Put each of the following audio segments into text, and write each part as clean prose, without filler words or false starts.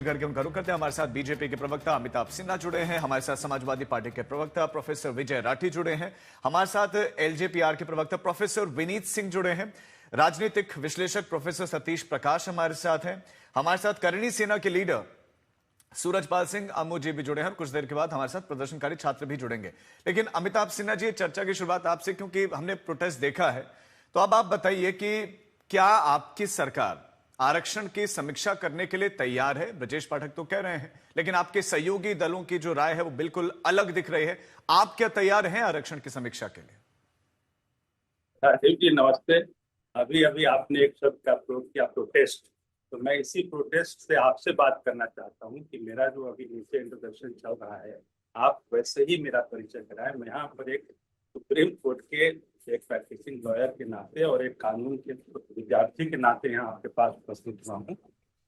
करके उनका रुख करते हैं। हमारे साथ बीजेपी के प्रवक्ता अमिताभ सिन्हा जुड़े हैं, हमारे साथ समाजवादी पार्टी के प्रवक्ता प्रोफेसर विजय राठी जुड़े हैं, हमारे साथ एलजेपीआर के प्रवक्ता प्रोफेसर विनीत सिंह जुड़े हैं, राजनीतिक विश्लेषक प्रोफेसर सतीश प्रकाश हमारे साथ हैं, हमारे साथ करणी सेना के लीडर सूरजपाल सिंह अम्मू जी भी जुड़े हैं। कुछ देर के बाद हमारे साथ प्रदर्शनकारी छात्र भी जुड़ेंगे। लेकिन अमिताभ सिन्हा जी, चर्चा की शुरुआत आपसे, क्योंकि हमने प्रोटेस्ट देखा है, तो अब आप बताइए कि क्या आपकी सरकार आरक्षण की समीक्षा करने के लिए तैयार है? ब्रजेश पाठक तो कह रहे हैं, लेकिन आपके सहयोगी दलों की जो राय है वो बिल्कुल अलग दिख रही है। आप क्या तैयार हैं आरक्षण की समीक्षा के लिए? राजीव जी नमस्ते। अभी अभी आपने एक शब्द का प्रयोग किया, प्रोटेस्ट। तो मैं इसी प्रोटेस्ट से आपसे बात करना चाहता हूं कि मेरा जो अभी नीचे इंट्रोडक्शन चल रहा है, आप वैसे ही मेरा परिचय कराएं। मैं यहाँ पर एक सुप्रीम कोर्ट के एक प्रैक्टिसिंग लॉयर के नाते और एक कानून के विद्यार्थी के नाते यहाँ आपके पास उपस्थित हुआ हूँ।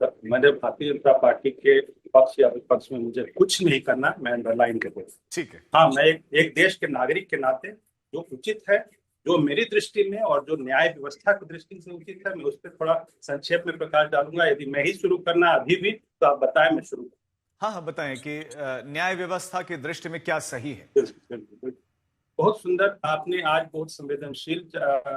तो मैंने भारतीय जनता पार्टी के पक्ष या विपक्ष में मुझे कुछ नहीं करना, मैं अंडरलाइन कर दूँ। ठीक है। हाँ, मैं एक देश के नागरिक के नाते जो उचित है, जो मेरी दृष्टि में और जो न्याय व्यवस्था की दृष्टि से उचित है, मैं उस पर थोड़ा संक्षेप में प्रकाश डालूंगा। यदि मैं ही शुरू करना अभी भी तो आप बताएं, मैं शुरू करूं। हाँ, बताएं कि न्याय व्यवस्था की दृष्टि में क्या सही है। बहुत सुंदर, आपने आज बहुत संवेदनशील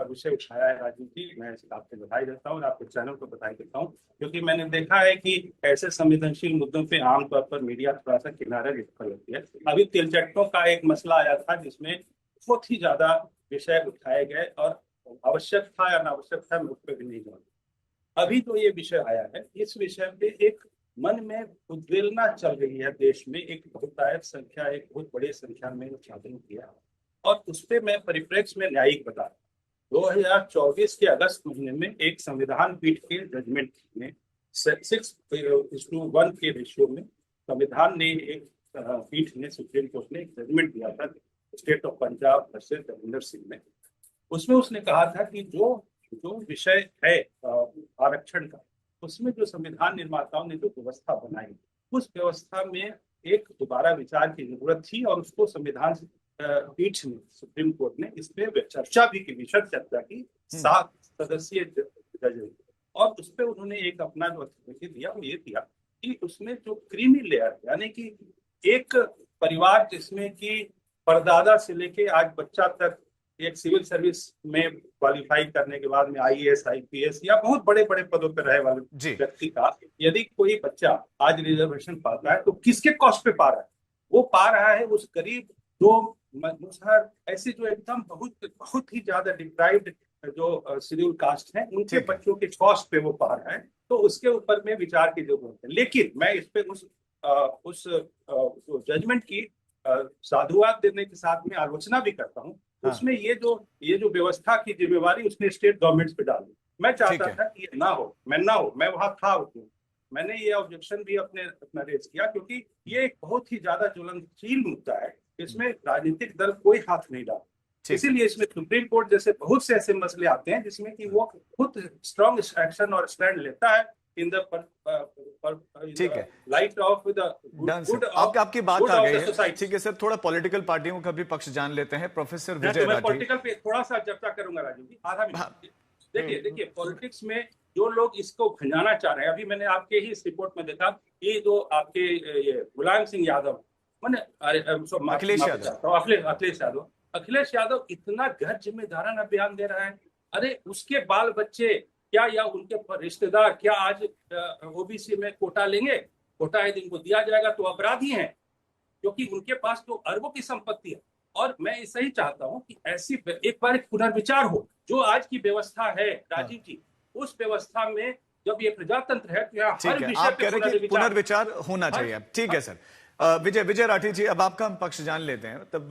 विषय उठाया है राजीव जी। मैं आपको बधाई देता हूँ और आपके चैनल को बधाई देता हूँ, क्योंकि मैंने देखा है कि ऐसे संवेदनशील मुद्दों पे आमतौर पर मीडिया थोड़ा सा किनारे रखकर लेती है। अभी तिलचट्टों का एक मसला आया था जिसमें बहुत ही ज्यादा विषय उठाए गए और आवश्यक था या अनावश्यक था, मैं उस पर भी नहीं जाऊंगा। अभी तो ये विषय आया है, इस विषय पे एक मन में उद्वेलना चल रही है देश में। एक बहुतायत संख्या, एक बहुत बड़ी संख्या में छात्रों किया, और उस पर मैं परिप्रेक्ष्य में न्यायिक बता रहा हूं। 2024 के अगस्त महीने में एक संविधान पीठ के जजमेंट में 6:1 के रेशियो में संविधान ने एक पीठ ने, सुप्रीम कोर्ट ने एक जजमेंट दिया था state of Punjab versus Ravinder Singh में। उसमें उसने कहा था कि जो जो विषय है आरक्षण का, उसमें जो संविधान निर्माताओं ने जो व्यवस्था बनाई, उस व्यवस्था में एक दोबारा विचार की जरूरत थी, और उसको संविधान पीठ ने, सुप्रीम कोर्ट ने इस पे चर्चा भी की, विशद चर्चा की। 7 सदस्यीय जज, और उस पर उन्होंने एक अपना जो अथॉरिटी दिया, वो ये दिया कि उसमें जो क्रीमी लेयर, यानी कि एक परिवार जिसमें कि परदादा से लेके आज बच्चा तक एक सिविल सर्विस में क्वालिफाई करने के बाद में आईएएस, आईपीएस या बहुत बड़े बड़े पदों पर रहे वाले व्यक्ति का यदि कोई बच्चा आज रिजर्वेशन पाता है, तो किसके कॉस्ट पे पा रहा है? वो पा रहा है उस करीब 2 मुसहर ऐसे जो एकदम बहुत बहुत ही ज्यादा डिप्राइव्ड जो शेड्यूल कास्ट है, उनके बच्चों के कॉस्ट पे वो पा रहा है। तो उसके ऊपर में विचार की जरूरत है। लेकिन मैं इस पे उस जजमेंट की साधुवाद देने के साथ में आलोचना भी करता हूँ। उसमें ये जो व्यवस्था की जिम्मेवारी उसने स्टेट गवर्नमेंट्स पे डाली। मैं चाहता था कि ये ना हो, मैं वहां था उसमें। मैंने ये ऑब्जेक्शन भी अपना रेज किया, क्योंकि ये एक बहुत ही ज्यादा ज्वलनशील मुद्दा है। इसमें राजनीतिक दल कोई हाथ नहीं डालता। इसीलिए इसमें सुप्रीम कोर्ट जैसे बहुत से ऐसे मसले आते हैं जिसमें कि वो खुद स्ट्रॉन्ग एक्शन और स्टैंड लेता है in the light of the good. आपकी बात आ गई है, ठीक है सर। थोड़ा पॉलिटिकल पार्टियों का भी पक्ष जान लेते हैं। प्रोफेसर विजय राठी, मैं पॉलिटिकल पे थोड़ा सा चर्चा करूंगा राजीव जी, आधा मिनट। देखिए पॉलिटिक्स में जो लोग इसको भंजाना चाह रहे हैं, अभी मैंने आपके ही इस रिपोर्ट में देखा कि जो आपके ये मुलायम सिंह यादव, अखिलेश यादव इतना गैर जिम्मेदाराना बयान दे रहा है। अरे उसके बाल बच्चे क्या या उनके रिश्तेदार क्या आज ओबीसी में कोटा लेंगे? कोटा यदि इनको दिया जाएगा तो अपराधी हैं, क्योंकि उनके पास तो अरबों की संपत्ति है। और मैं ऐसा ही चाहता हूं कि ऐसी एक बार एक पुनर्विचार हो। जो आज की व्यवस्था है राजीव जी, उस व्यवस्था में जब ये प्रजातंत्र है तो यहाँ हर विषय पे पुनर्विचार होना चाहिए। ठीक है सर। विजय राठी जी, अब आपका हम पक्ष जान लेते हैं। तब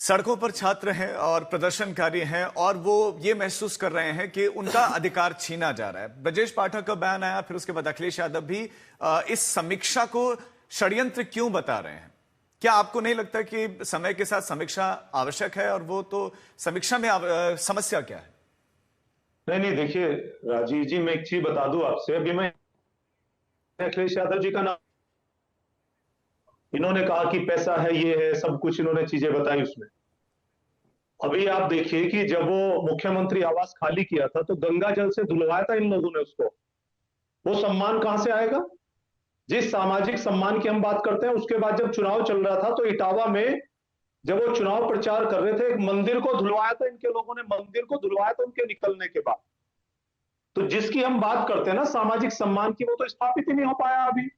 सड़कों पर छात्र हैं और प्रदर्शनकारी हैं, और वो ये महसूस कर रहे हैं कि उनका अधिकार छीना जा रहा है। ब्रजेश पाठक का बयान आया, फिर उसके बाद अखिलेश यादव भी इस समीक्षा को षड्यंत्र क्यों बता रहे हैं? क्या आपको नहीं लगता कि समय के साथ समीक्षा आवश्यक है? और वो तो समीक्षा में समस्या क्या है? नहीं, देखिए राजीव जी, मैं एक चीज बता दूं आपसे। अभी मैं अखिलेश यादव जी का नाम, इन्होंने कहा कि पैसा है, ये है, सब कुछ इन्होंने चीजें बताई उसमें। अभी आप देखिए कि जब वो मुख्यमंत्री आवास खाली किया था तो गंगा जल से धुलवाया था इन लोगों ने उसको। वो सम्मान कहां से आएगा? जिस सामाजिक सम्मान की हम बात करते हैं, उसके बाद जब चुनाव चल रहा था तो इटावा में जब वो चुनाव प्रचार कर रहे थे, एक मंदिर को धुलवाया था, इनके लोगों ने मंदिर को धुलवाया था उनके निकलने के बाद। तो जिसकी हम बात करते हैं ना सामाजिक सम्मान की, वो तो स्थापित ही नहीं हो पाया अभी।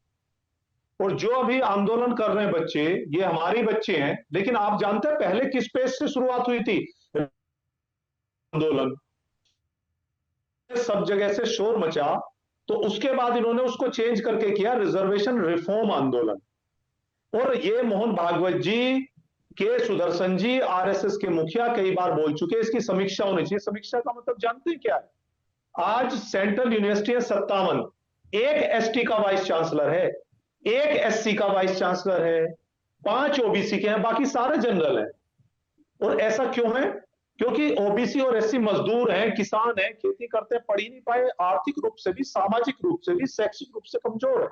और जो अभी आंदोलन कर रहे हैं बच्चे, ये हमारे बच्चे हैं, लेकिन आप जानते हैं पहले किस पेज से शुरुआत हुई थी आंदोलन? सब जगह से शोर मचा, तो उसके बाद इन्होंने उसको चेंज करके किया रिजर्वेशन रिफॉर्म आंदोलन। और ये मोहन भागवत जी, के सुदर्शन जी, आरएसएस के मुखिया कई बार बोल चुके, इसकी समीक्षा होनी चाहिए। समीक्षा का मतलब जानते हैं क्या है? आज सेंट्रल यूनिवर्सिटी है 57, एक एसटी का वाइस चांसलर है, एक एससी का वाइस चांसलर है, 5 ओबीसी के हैं, बाकी सारे जनरल हैं। और ऐसा क्यों है? क्योंकि ओबीसी और एससी मजदूर हैं, किसान हैं, खेती करते हैं, पढ़ ही नहीं पाए, आर्थिक रूप से भी, सामाजिक रूप से भी, शैक्षिक रूप से कमजोर है।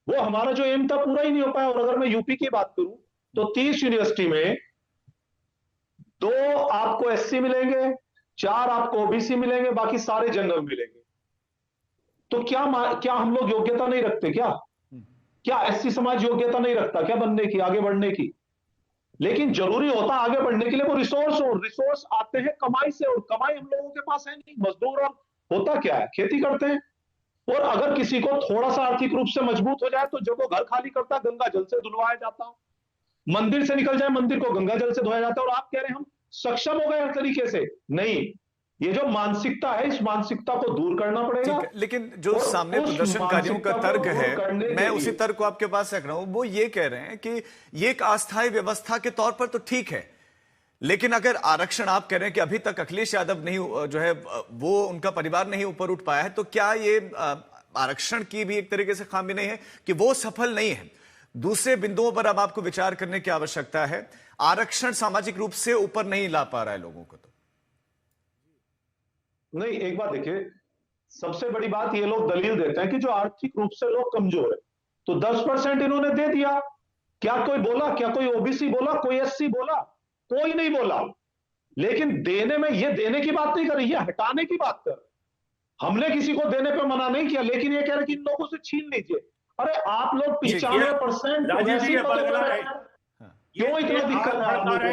वो हमारा जो एम था पूरा ही नहीं हो पाया। और अगर मैं यूपी की बात करूं तो 30 यूनिवर्सिटी में 2 आपको एससी मिलेंगे, 4 आपको ओबीसी मिलेंगे, बाकी सारे जनरल मिलेंगे। तो क्या हम लोग योग्यता नहीं रखते क्या एससी समाज योग्यता नहीं रखता क्या बनने की, आगे बढ़ने की? लेकिन जरूरी होता आगे बढ़ने के लिए वो रिसोर्स, और रिसोर्स आते हैं कमाई से, और कमाई हम लोगों के पास है नहीं। मजदूर और होता क्या है, खेती करते हैं। और अगर किसी को थोड़ा सा आर्थिक रूप से मजबूत हो जाए तो जब वो घर खाली करता है, गंगा जल से धुलवाया जाता है, मंदिर से निकल जाए, मंदिर को गंगा जल से धोया जाता है। और आप कह रहे हैं हम सक्षम हो गए हर तरीके से? नहीं, ये जो मानसिकता है, इस मानसिकता को दूर करना पड़ेगा। ठीक है, लेकिन जो सामने प्रदर्शनकारियों का तर्क है, मैं उसी तर्क को आपके पास रख रहा हूं। वो ये कह रहे हैं कि ये एक अस्थायी व्यवस्था के तौर पर तो ठीक है, लेकिन अगर आरक्षण आप कह रहे हैं कि अभी तक अखिलेश यादव नहीं, जो है वो उनका परिवार नहीं ऊपर उठ पाया है, तो क्या ये आरक्षण की भी एक तरीके से खामी नहीं है कि वो सफल नहीं है? दूसरे बिंदुओं पर अब आपको विचार करने की आवश्यकता है। आरक्षण सामाजिक रूप से ऊपर नहीं ला पा रहा है लोगों को। तो नहीं, एक बात देखिए, सबसे बड़ी बात ये लोग दलील देते हैं कि जो आर्थिक रूप से लोग कमजोर है, तो 10% इन्होंने दे दिया। क्या कोई बोला? क्या कोई ओबीसी बोला? कोई एससी बोला? कोई नहीं बोला। लेकिन देने में, ये देने की बात नहीं कर रही है, हटाने की बात कर। हमने किसी को देने पे मना नहीं किया, लेकिन ये कह रहे कि इन लोगों से छीन लीजिए। अरे आप लोग 95% राजीव जी, क्यों इतना दिक्कत है आप लोगों को?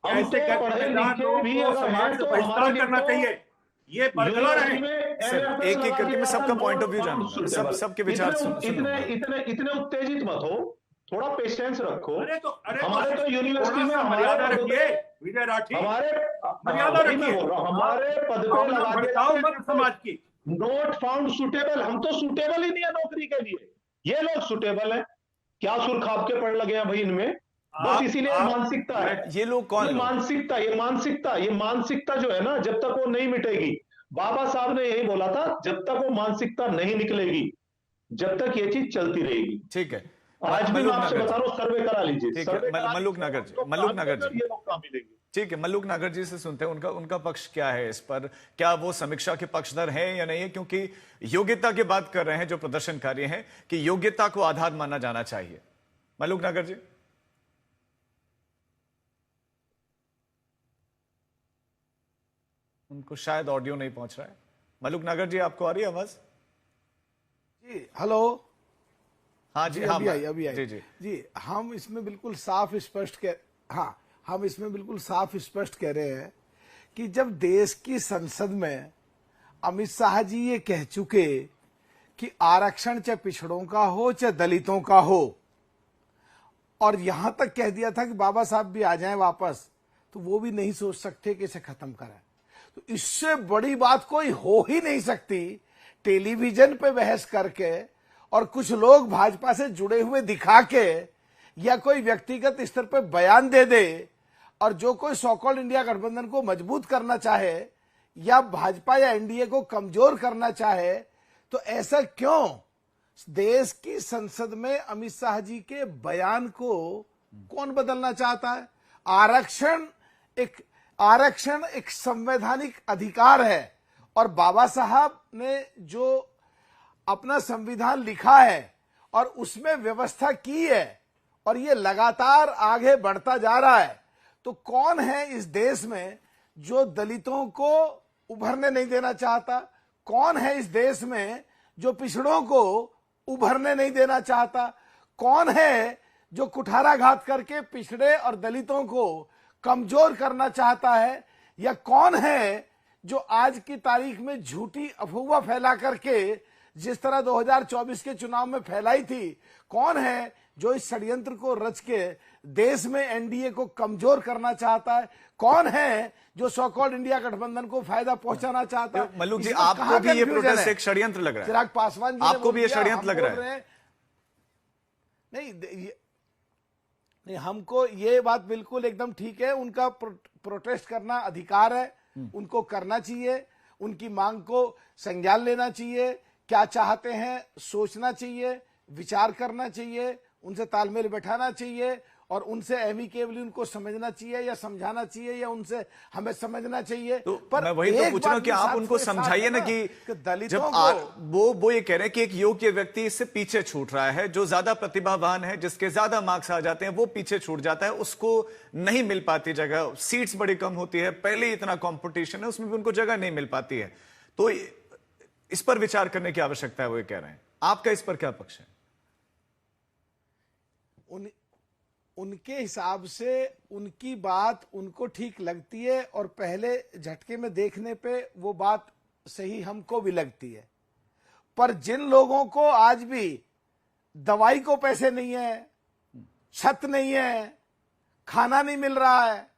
हम तो पढ़े लिखे भी अगर हैं तो हमारा करना चाहिए, ये बरकरार रहे। सर, एक एक करके मैं सबका पॉइंट ऑफ व्यू जानूंगा, सबके विचार इतने उत्तेजित मत हो, थोड़ा पेशेंस रखो। हमारे तो यूनिवर्सिटी में मर्यादा रखिए विजय राठी, मर्यादा रखिए। हमारे पद पे लगा मत समाज की नोट फाउंड सुटेबल। हम तो सुटेबल ही नहीं है नौकरी के लिए, ये लोग सुटेबल हैं। क्या सुर खाप के पड़ लगे हैं भाई इनमें? बस इसीलिए मानसिकता है। ये लोग कौन? ये मानसिकता जो है ना, जब तक वो नहीं मिटेगी, बाबा साहब ने यही बोला था, जब तक वो मानसिकता नहीं निकलेगी, जब तक ये चीज चलती रहेगी। ठीक है, आज भी मैं आपसे बता रहा हूं, सर्वे करा लीजिए। ठीक है, मल्लुक नागर जी, ये लोग काम मिलेंगे। ठीक है, मल्लुक नागर जी से सुनते हैं उनका पक्ष क्या है इस पर। क्या वो समीक्षा के पक्षधर हैं या नहीं है? क्योंकि योग्यता की बात कर रहे हैं जो प्रदर्शनकारी हैं कि योग्यता को आधार माना जाना चाहिए। मल्लुक नागर जी, उनको शायद ऑडियो नहीं पहुंच रहा है। मल्लुक नागर जी, आपको आ रही है आवाज? जी हेलो। हाँ जी, अभी आई जी। जी, हम इसमें बिल्कुल साफ स्पष्ट कह रहे हैं कि जब देश की संसद में अमित शाह जी ये कह चुके कि आरक्षण चाहे पिछड़ों का हो चाहे दलितों का हो, और यहां तक कह दिया था कि बाबा साहब भी आ जाएं वापस, तो वो भी नहीं सोच सकते कि इसे खत्म करें। तो इससे बड़ी बात कोई हो ही नहीं सकती। टेलीविजन पे बहस करके और कुछ लोग भाजपा से जुड़े हुए दिखा के या कोई व्यक्तिगत स्तर पे बयान दे दे, और जो कोई सो कॉल्ड इंडिया गठबंधन को मजबूत करना चाहे या भाजपा या एनडीए को कमजोर करना चाहे, तो ऐसा क्यों? देश की संसद में अमित शाह जी के बयान को कौन बदलना चाहता है? आरक्षण एक संवैधानिक अधिकार है, और बाबा साहब ने जो अपना संविधान लिखा है और उसमें व्यवस्था की है, और ये लगातार आगे बढ़ता जा रहा है। तो कौन है इस देश में जो दलितों को उभरने नहीं देना चाहता? कौन है इस देश में जो पिछड़ों को उभरने नहीं देना चाहता? कौन है जो कुठाराघात करके पिछड़े और दलितों को कमजोर करना चाहता है? या कौन है जो आज की तारीख में झूठी अफवाह फैला करके जिस तरह 2024 के चुनाव में फैलाई थी, कौन है जो इस षड्यंत्र को रच के देश में एनडीए को कमजोर करना चाहता है? कौन है जो सो कॉल्ड इंडिया गठबंधन को फायदा पहुंचाना चाहता है? मल्लुक जी, आपको भी ये प्रोटेस्ट एक षड्यंत्र लग रहा है? चिराग पासवान जी, आपको भी ये षड्यंत्र लग रहा है? नहीं, हमको ये बात बिल्कुल एकदम ठीक है। उनका प्रोटेस्ट करना अधिकार है, उनको करना चाहिए, उनकी मांग को संज्ञान लेना चाहिए, क्या चाहते हैं सोचना चाहिए, विचार करना चाहिए, उनसे तालमेल बैठाना चाहिए और उनसे एमिकेबली उनको समझना चाहिए या समझाना चाहिए या उनसे हमें समझना चाहिए। तो पर मैं वही तो पूछ रहा हूं कि आप उनको समझाइए ना कि दलितों जब वो ये कह रहे हैं कि एक योग्य व्यक्ति इससे पीछे छूट रहा है, जो ज्यादा प्रतिभावान है, जिसके ज्यादा मार्क्स आ जाते हैं, वो पीछे छूट जाता है, उसको नहीं मिल पाती जगह, सीट्स बड़ी कम होती है, पहले ही इतना कंपटीशन है, उसमें भी उनको जगह नहीं मिल पाती है। तो इस पर विचार करने की आवश्यकता है, वो ये कह रहे हैं। आपका इस पर क्या पक्ष है? उनके हिसाब से उनकी बात उनको ठीक लगती है और पहले झटके में देखने पे वो बात सही हमको भी लगती है। पर जिन लोगों को आज भी दवाई को पैसे नहीं है, छत नहीं है, खाना नहीं मिल रहा है,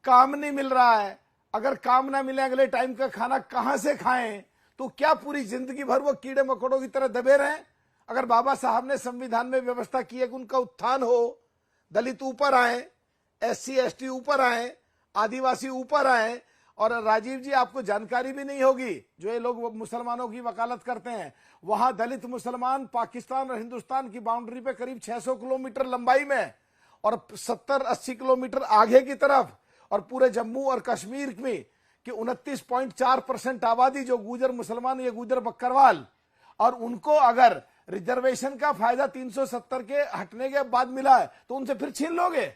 काम नहीं मिल रहा है, अगर काम ना मिले अगले टाइम का खाना कहां से खाएं, तो क्या पूरी जिंदगी भर वो कीड़े मकोड़ों की तरह दबे रहें? अगर बाबा साहब ने संविधान में व्यवस्था की है कि उनका उत्थान हो, दलित ऊपर आए, एससी एसटी ऊपर आए, आदिवासी ऊपर आए। और राजीव जी, आपको जानकारी भी नहीं होगी, जो ये लोग मुसलमानों की वकालत करते हैं, वहां दलित मुसलमान पाकिस्तान और हिंदुस्तान की बाउंड्री पे करीब 600 किलोमीटर लंबाई में और 70-80 किलोमीटर आगे की तरफ और पूरे जम्मू और कश्मीर में कि 29.4% आबादी जो गुजर मुसलमान, ये गुजर बकरवाल, और उनको अगर रिजर्वेशन का फायदा 370 के हटने के बाद मिला है तो उनसे फिर छीन लोगे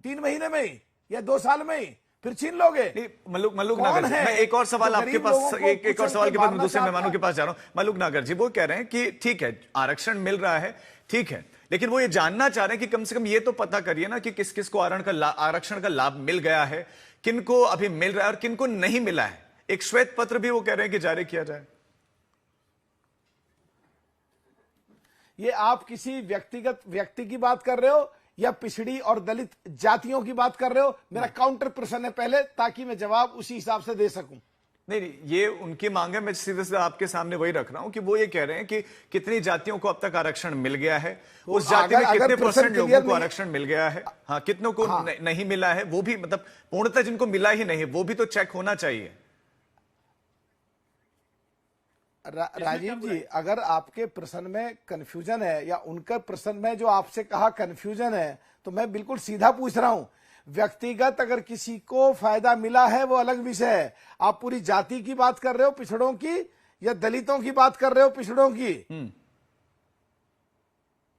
3 महीने में ही या 2 साल में ही फिर छीन लोगे? मल्लुक नागर जी, मैं एक और सवाल आपके पास, एक और सवाल के बाद मैं दूसरे मेहमानों के पास जा रहा हूं। मल्लुक नागर जी, वो कह रहे हैं कि ठीक है, आरक्षण मिल रहा है, ठीक है, लेकिन वो ये जानना चाह रहे हैं कि कम से कम ये तो पता करिए ना कि किस किस को आरक्षण का लाभ मिल गया है, किनको अभी मिल रहा है और किनको नहीं मिला है। एक श्वेत पत्र भी वो कह रहे हैं कि जारी किया जाए। ये आप किसी व्यक्तिगत व्यक्ति की बात कर रहे हो या पिछड़ी और दलित जातियों की बात कर रहे हो? मेरा काउंटर प्रश्न है पहले, ताकि मैं जवाब उसी हिसाब से दे सकूं। नहीं, ये उनकी मांग है, मैं सीधे सीधे आपके सामने वही रख रहा हूं कि वो ये कह रहे हैं कि कितनी जातियों को अब तक आरक्षण मिल गया है, उस जाति में कितने परसेंट लोगों को आरक्षण मिल गया है, हाँ, कितनों को नहीं मिला है, वो भी मतलब पूर्णतः जिनको मिला ही नहीं, वो भी तो चेक होना चाहिए। राजीव जी, अगर आपके प्रश्न में कंफ्यूजन है या उनके प्रश्न में जो आपसे कहा कंफ्यूजन है, तो मैं बिल्कुल सीधा पूछ रहा हूं। व्यक्तिगत अगर किसी को फायदा मिला है वो अलग विषय है, आप पूरी जाति की बात कर रहे हो पिछड़ों की या दलितों की बात कर रहे हो पिछड़ों की?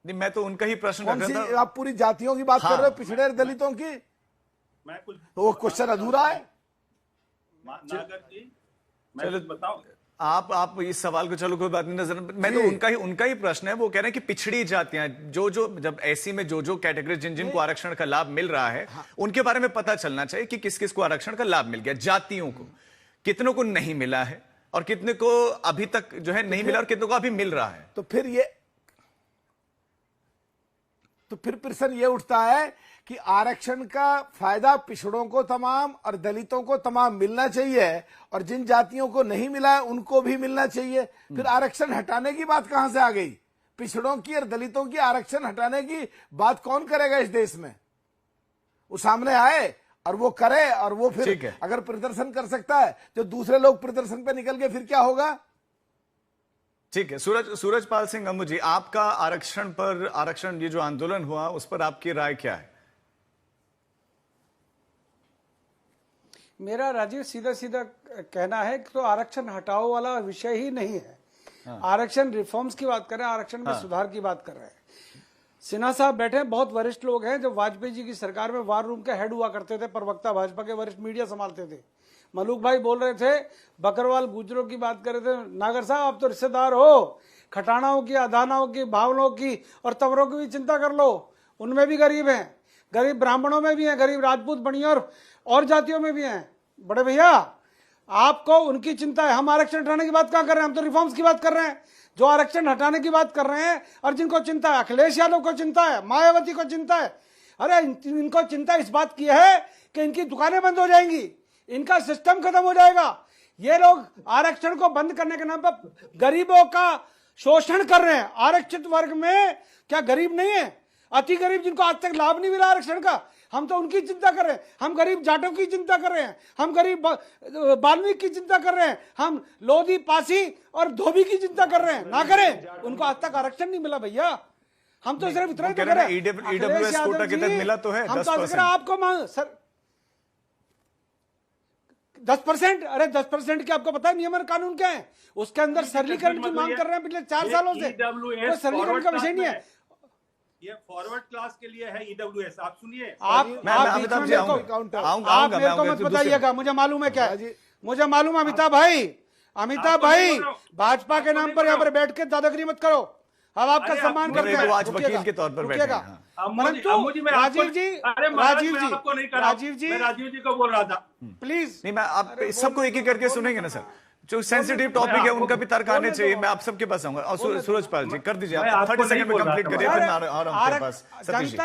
नहीं, मैं तो उनका ही प्रश्न रख रहा था। आप पूरी जातियों की बात कर रहे हो, पिछड़े दलितों की? मैं कुछ तो वो क्वेश्चन अधूरा है। नागर जी, मैं कुछ बताऊं? आप इस सवाल को, चलो कोई बात नहीं, नजर मैं तो उनका ही प्रश्न है। वो कह रहे हैं कि पिछड़ी जातियां जो जब ऐसी में जो कैटेगरी जिनको आरक्षण का लाभ मिल रहा है, उनके बारे में पता चलना चाहिए कि किस किस को आरक्षण का लाभ मिल गया। जातियों को कितनों को नहीं मिला है और कितने को अभी तक जो है नहीं मिला और कितनों को अभी मिल रहा है। तो फिर प्रश्न ये उठता है कि आरक्षण का फायदा पिछड़ों को तमाम और दलितों को तमाम मिलना चाहिए और जिन जातियों को नहीं मिला है उनको भी मिलना चाहिए। फिर आरक्षण हटाने की बात कहां से आ गई? पिछड़ों की और दलितों की आरक्षण हटाने की बात कौन करेगा इस देश में? वो सामने आए और वो करे, और वो फिर अगर प्रदर्शन कर सकता है तो दूसरे लोग प्रदर्शन पे निकल के फिर क्या होगा? ठीक है, सूरजपाल सिंह अम्मू जी, आपका आरक्षण ये जो आंदोलन हुआ उस पर आपकी राय क्या है? मेरा राजीव सीधा सीधा कहना है कि तो आरक्षण हटाओ वाला विषय ही नहीं है। आरक्षण रिफॉर्म्स की बात कर रहे हैं, आरक्षण में सुधार की बात कर रहे हैं। सिन्हा साहब बैठे हैं, बहुत वरिष्ठ लोग हैं, जब वाजपेयी जी की सरकार में वार रूम के हेड हुआ करते थे, प्रवक्ता भाजपा के वरिष्ठ मीडिया संभालते थे। मलूक भाई बोल रहे थे, बकरवाल गुजरों की बात कर रहे थे। नागर साहब आप तो रिश्तेदार हो, खटानाओं की, अदानाओं की, भावलों की और तंवरों की भी चिंता कर लो, उनमें भी गरीब हैं, गरीब ब्राह्मणों में भी हैं, गरीब राजपूत बनिया और जातियों में भी हैं। बड़े भैया आपको उनकी चिंता है, हम आरक्षण हटाने की बात कहाँ कर रहे हैं, हम तो रिफॉर्म्स की बात कर रहे हैं। जो आरक्षण हटाने की बात कर रहे हैं और जिनको चिंता है, अखिलेश यादव को चिंता है, मायावती को चिंता है, अरे इनको चिंता इस बात की है कि इनकी दुकानें बंद हो जाएंगी, इनका सिस्टम खत्म हो जाएगा। ये लोग आरक्षण को बंद करने के नाम पर गरीबों का शोषण कर रहे हैं। आरक्षित वर्ग में क्या गरीब नहीं है? अति गरीब जिनको आज तक लाभ नहीं मिला आरक्षण का, हम तो उनकी चिंता कर रहे हैं। हम गरीब जाटों की चिंता कर रहे हैं, हम गरीब बाल्मीकि की चिंता कर रहे हैं, हम लोधी, पासी और धोबी की चिंता कर रहे हैं। ना करें, उनको आज तक आरक्षण नहीं मिला भैया। हम तो सिर्फ इतना कह रहे हैं ईडब्ल्यूएस कोटा के तहत मिला तो है 10%। आपको सर 10%, अरे 10% के आपको पता है नियम और कानून क्या है? उसके अंदर सरलीकरण की मांग कर रहे हैं पिछले 4 सालों से। कोई सरलीकरण का विषय नहीं है, ये फॉरवर्ड क्लास के लिए है ईडब्ल्यूएस। आप सुनिए, आप अमिताभ जी आप मेरे को मत बताइएगा, मुझे मालूम है क्या है, मुझे मालूम है। अमिताभ भाई भाजपा के नाम पर यहाँ पर बैठ के दादागिरी मत करो, हम आपका सम्मान करते हैं। आज वकील के तौर पर बैठे हैं। परंतु राजीव जी को बोल रहा था, प्लीज नहीं, मैं आप सबको एक एक करके सुनेंगे ना सर, जो सेंसिटिव टॉपिक है उनका भी तर्क आने चाहिए। मैं आप सबके पास आऊंगा। और सूरजपाल जी कर दीजिए, आप 30 सेकंड में कंप्लीट करिए, फिर मैं आ रहा हूं आपके पास। सतीश जी,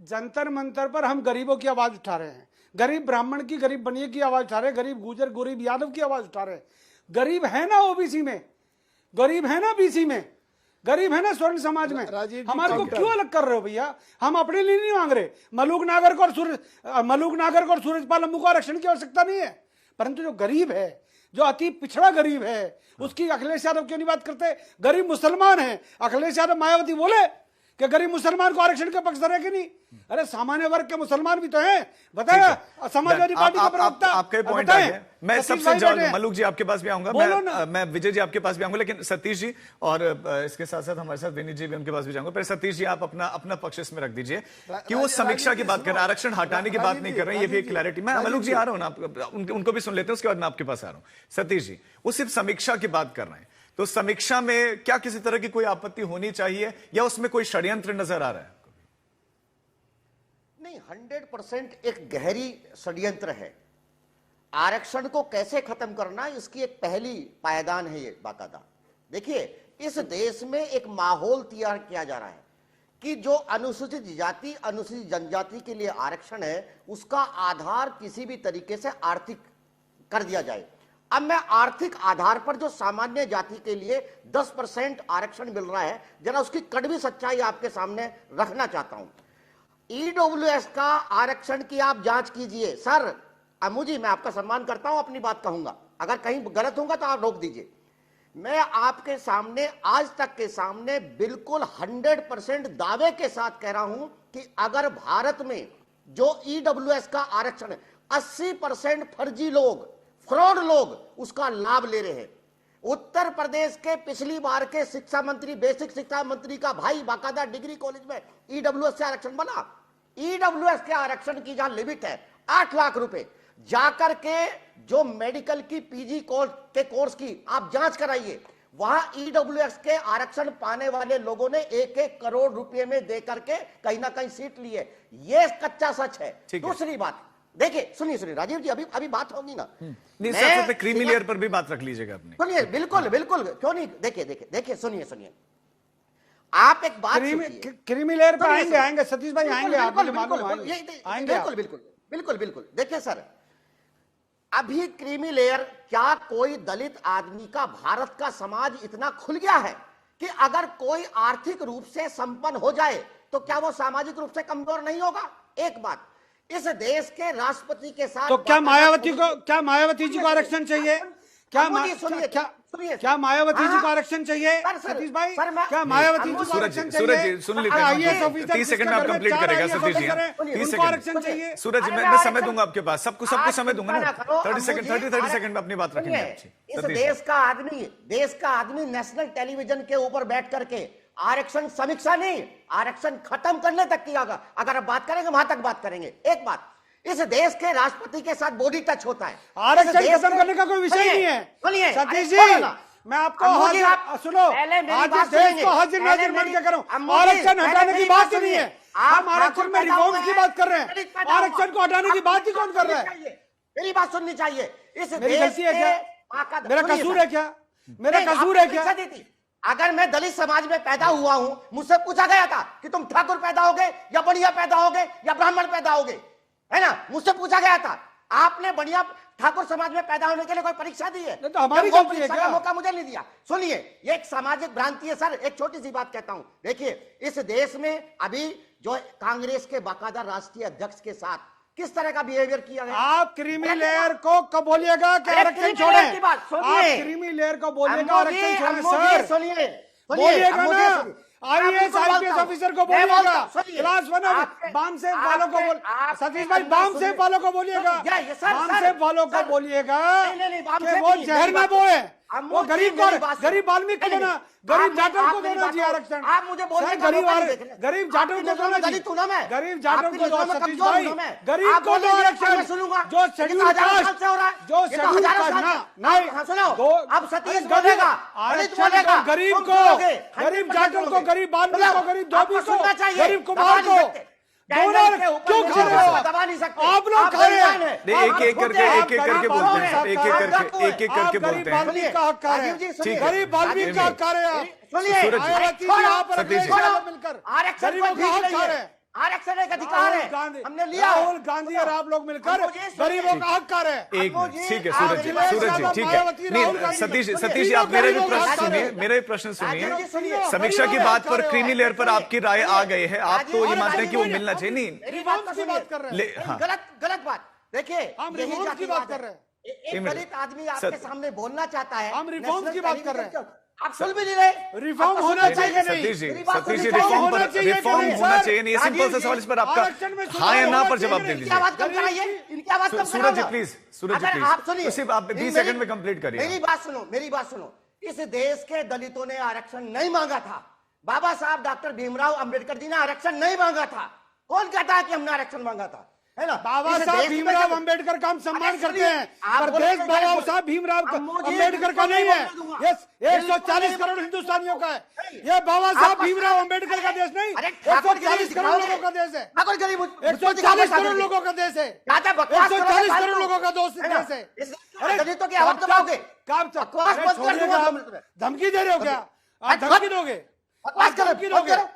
जंतर मंतर पर हम गरीबों की आवाज उठा रहे हैं, गरीब ब्राह्मण की, गरीब बनिए की आवाज उठा रहे हैं, गरीब गुजर, गरीब यादव की आवाज उठा रहे हैं। गरीब है ना ओबीसी में, गरीब है ना बीसी में, गरीब है ना स्वर्ण समाज में। हमारे को क्यों अलग कर रहे हो भैया? हम अपने लिए नहीं मांग रहे। मलूक नागर को और सूरजपाल अम्मू को आरक्षण की आवश्यकता नहीं है, परंतु जो गरीब है, जो अति पिछड़ा गरीब है, उसकी अखिलेश यादव क्यों नहीं बात करते? गरीब मुसलमान है, अखिलेश यादव मायावती बोले कि गरीब मुसलमान को आरक्षण के पक्ष है कि नहीं? अरे सामान्य वर्ग के मुसलमान भी तो हैं, बताया समाजवादी पार्टी का प्रवक्ता। आपका पॉइंट आ गया, मैं सबसे जाऊंगा। मलूक जी आपके पास भी आऊंगा, मैं विजय जी आपके पास भी आऊंगा, लेकिन सतीश जी और इसके साथ साथ हमारे साथ विनीत जी भी उनके पास भी जाऊंगा। पर सतीश जी आप अपना पक्ष इसमें रख दीजिए कि वो समीक्षा की बात कर रहे हैं, आरक्षण हटाने की बात नहीं कर रहे हैं। ये भी एक क्लैरिटी। मैं मलूक जी आ रहा हूं ना, उनको भी सुन लेते हैं, उसके बाद मैं आपके पास आ रहा हूं। सतीश जी वो सिर्फ समीक्षा की बात कर रहे हैं, तो समीक्षा में क्या किसी तरह की कोई आपत्ति होनी चाहिए या उसमें कोई षड्यंत्र नजर आ रहा है? नहीं, 100% एक गहरी षड्यंत्र है। आरक्षण को कैसे खत्म करना, इसकी एक पहली पायदान है ये बाकायदा। देखिए, इस देश में एक माहौल तैयार किया जा रहा है कि जो अनुसूचित जाति, अनुसूचित जनजाति के लिए आरक्षण है, उसका आधार किसी भी तरीके से आर्थिक कर दिया जाए। अब मैं आर्थिक आधार पर जो सामान्य जाति के लिए 10% आरक्षण मिल रहा है, जरा उसकी कड़वी सच्चाई आपके सामने रखना चाहता हूं। ईडब्ल्यूएस का आरक्षण की आप जांच कीजिए। सर अम्मू जी, मैं आपका सम्मान करता हूं, अपनी बात कहूंगा, अगर कहीं गलत होगा तो आप रोक दीजिए। मैं आपके सामने, आज तक के सामने बिल्कुल 100% दावे के साथ कह रहा हूं कि अगर भारत में जो ईडब्ल्यूएस का आरक्षण है, 80% फर्जी लोग, फ्रॉड लोग उसका लाभ ले रहे हैं। उत्तर प्रदेश के पिछली बार के शिक्षा मंत्री, बेसिक शिक्षा मंत्री का भाई बाकायदा डिग्री कॉलेज में ईडब्ल्यूएस से आरक्षण बना। ईडब्ल्यूएस के आरक्षण की जहां लिमिट है 8 लाख रुपए, जाकर के जो मेडिकल की पीजी के कोर्स की आप जांच कराइए, वहां ईडब्ल्यूएस के आरक्षण पाने वाले लोगों ने 1-1 करोड़ रुपए में देकर के कहीं ना कहीं सीट ली है। ये कच्चा सच है। दूसरी बात देखिए, सुनिए राजीव जी, अभी बात होगी ना, नहीं सबसे क्रीमी लेयर पर भी बात रख लीजिएगा अपने। सुनिए, बिल्कुल क्यों नहीं, देखिए सुनिए, आप एक बात क्रीमी लेयर पे आएंगे सतीश भाई, बिल्कुल। देखिए सर, अभी क्रीमी लेयर, क्या कोई दलित आदमी का, भारत का समाज इतना खुल गया है कि अगर कोई आर्थिक रूप से संपन्न हो जाए तो क्या वो सामाजिक रूप से कमजोर नहीं होगा? एक बात, इस देश के राष्ट्रपति के साथ तो क्या मायावती जी को आरक्षण चाहिए? क्या मायावती जी को आरक्षण चाहिए? सतीश भाई, क्या मायावती जी को आरक्षण चाहिए? सूरज जी सुन लीजिए, आईएएस ऑफिसर 30 सेकंड में आप कंप्लीट करेगा सतीश जी, 30 सेकंड आरक्षण चाहिए। सूरज जी मैं समय दूंगा आपके पास, सबको समय दूंगा ना, 30 सेकंड में अपनी बात रखेंगे। इस देश का आदमी नेशनल टेलीविजन के ऊपर बैठ करके आरक्षण समीक्षा नहीं, आरक्षण खत्म करने तक की अगर आप बात करेंगे, वहां तक बात करेंगे। एक बात, इस देश के राष्ट्रपति के साथ बॉडी टच होता है। आरक्षण इस देश खत्म के- करने का कोई विषय सुनिए, नहीं है। सुनिए सतीश अरे जी, छोड़ो ना। मैं आपको अम्मू जी, हाजिर सुनो, पहले मेरी आज बात देश सुनिए। को हाजिर पहले नाजिर बन मेरी- के करो। अम्मू जी, आरक्षण पहले हटाने की मेरी बात बात ही नहीं है। सुनिए। आप हम आरक्षण ठाकुर में पैदा रिफॉर्म्स हुए की हैं, बात कर रहे हैं। दलित पैदा हुआ। आरक्षण को हटाने की बात ही कौन कर रहा है? मेरी बात सुननी चाहिए। इस मेरी देश गलती है के क्या? बाकायदा- मेरा सुनिए कसूर सर। है क्या? मेरा नहीं, कसूर आपने है क्या? परीक्षा दी थी। अगर मैं दलित समाज में पैदा हुआ हूं, मुझसे पूछा गया था कि तुम ठाकुर पैदा होगे या बढ़िया पैदा होगे या ब्राह्मण पैदा होगे, है ना? मुझसे पूछा गया था। आपने बढ़िया ठाकुर समाज में पैदा होने के लिए कोई परीक्षा दी है? नहीं तो हमारी वो गलती है परीक्षा क्या? का मौका मुझे नहीं दिया। सुनिए, ये एक सामाजिक भ्रांति है सर। एक छोटी सी बात कहता हूं, देखिए इस देश में अभी जो कांग्रेस के बाकायदा राष्ट्रीय अध्यक्ष के साथ किस तरह का बिहेवियर किया गया। आप क्रीमी लेयर को कब बोलिएगा कि अरे आरक्षण क्रीमी छोड़ें? लेयर की बात सुनिए। आप क्रीमी लेयर को बोलिएगा अम्मू जी, आरक्षण छोड़ें अम्मू जी, सर। सुनिए बोलिएगा अम्मू जी, ना। सुनिए। आईएएस आपको आईपीएस बोलता हूं। ऑफिसर को मैं बोलता बोलिएगा। हूं, सुनिए। क्लास वन आपके- बाम से वालों को बोल आपके सतीश भाई अंदर बाम से सुनिए। वालों को बोलिएगा। ये सर, बाम सर, से वालों को सर। बोलिएगा नहीं, बाम कि से वो नहीं, जहर मेरी ना बात- बोए। अम्मू वो जी, गरीब मेरी को बात सुनो। गरीब वाल्मीकि को नहीं, देना, नहीं, गरीब आप- जाटों आप को मेरी देना बात चाहिए को- आरक्षण। आप मुझे बोलने सर, का गरीब मौका नहीं देख रहे। गरीब जाटों आपकी को नजरों में देना दलित हूं ना मैं। गरीब जाटों आपकी को दो नजरों में सतीश कमजोर भाई। हूं ना मैं। गरीब आप को दो बोलेंगे, आरक्षण। मैं सुनूंगा। जो ये तो शेड्यूल हजारों साल कास्ट से हो रहा है। जो ये तो शेड्यूल हजारों कास्ट साल ना से- नहीं हाँ, सुनो, दो- अब सतीश अरे बोलेगा, आरक्षण दलित बोलेगा, गरीब तुम को बोलोगे, गरीब 100% जाटों को बोलोगे। गरीब बाल्मीकि सुनो, को गरीब धोबी आपको को सुनना चाहिए, गरीब दबा कुमार नहीं को सकते। दोनों कैंडल के ऊपर क्यों नीचे खा रहे हो? दबा नहीं सकते। आप लोग खा रहे हैं। नहीं, आप एक-एक खुद करके हैं। एक-एक आप करके गरीब बोलते हैं, बाल्मीकि एक-एक का करके हक है। एक-एक आप करके गरीब बोलते हैं। बाल्मीकि का हक है। राजीव जी, सुनिए। गरीब बाल्मीकि का हक है। सुनिए, सूरज जी। आयावती जी छोड़ो, यहाँ पर सतीश जी। अखिलेश यादव मिलकर आरक्षण गरीबों कोई का भीख हक नहीं खा रहे है। हैं। आरक्षण एक अधिकार है, हमने लिया है। राहुल गांधी और आप लोग मिलकर अम्मू जी, सुनिए। गरीबों का हक खा रहे हैं। एक अम्मू मिनट, जी, ठीक है आप सूरज जी, अखिलेश सूरज जी, यादव, ठीक मायावती, है। राहुल नहीं गांधी, सतीश सुनिए। सतीश जी, आप मेरे भी गरीबों का प्रश्न हक सुनिए, है। मेरे प्रश्न राजीव जी, सुनिए। सुनिए। समीक्षा की बात पर क्रीमी लेयर पर आपकी राय आ गई है। आप तो ये राजीव, मानते हैं कि वो राजीव, मिलना चाहिए। नहीं मेरी बात रिफॉर्म्स को की बात सुनिए। कर रहे हैं। ले- हाँ। गलत बात। देखिए, हम यही रिफॉर्म्स की बात जातिवाद कर रहे हैं। एक एक मिनट। दलित आदमी आपके सर- सामने बोलना चाहता है। हम रिफॉर्म्स नेशनल की बात कर रहे हैं। टेलीविजन क्यों? आप सुन भी नहीं रहे। रिफॉर्म आपको होना सुनना चाहिए नहीं। सतीश जी, मेरी बात सतीश जी, सुननी चाहिए। रिफॉर्म होना पर चाहिए कि रिफॉर्म नहीं, होना सर? चाहिए नहीं, सिंपल सा राजीव सवाल जी, इस पर आपका आरक्षण में हाँ या ना होना पर जवाब चाहिए दे नहीं। दीजिए। इनकी आवाज कम कराइए, इनकी आवाज कम सूरज जी कराओ। प्लीज, सूरज जी अगर प्लीज, आप सुनिए, तो सिर्फ आप 20 मेरी- सेकंड में कंप्लीट करिए। मेरी बात सुनो। इस देश के दलितों ने आरक्षण नहीं मांगा था। बाबा साहब डॉक्टर भीमराव अंबेडकर जी ने आरक्षण नहीं मांगा था। कौन कहता है कि हमने आरक्षण मांगा था, है ना? बाबा इस साहब देश में भीमराव जब- अंबेडकर का हम सम्मान अरे करते सुनिए, हैं, आप पर बोले देश तो बाबा बोले- साहब भीमराव अम्मू जी, अंबेडकर का बिल्कुल नहीं है। दूंगा। ये 140 बिल्कुल करोड़ नहीं हिंदुस्तानियों का है। नहीं। ये बाबा साहब आपका- भीमराव अंबेडकर का देश नहीं, अरे ठाकुर 140 करोड़ दिखाओगे। लोगों का देश है। ठाकुर गरीब 140 करोड़ लोगों का देश है। ज्यादा बकवास करोगे 140 फालतू। करोड़ लोगों का दोस्त है ना? देश है। इस दलितों की आवाज कब- दबाओगे। कब बकवास अरे मत कर छोड़िएगा, दूंगा आप 2 मिनट में। धमकी दे रहे हो क्या? आप बकवास- धमकी दोगे? बकवास आप करो, धमकी दोगे? करो।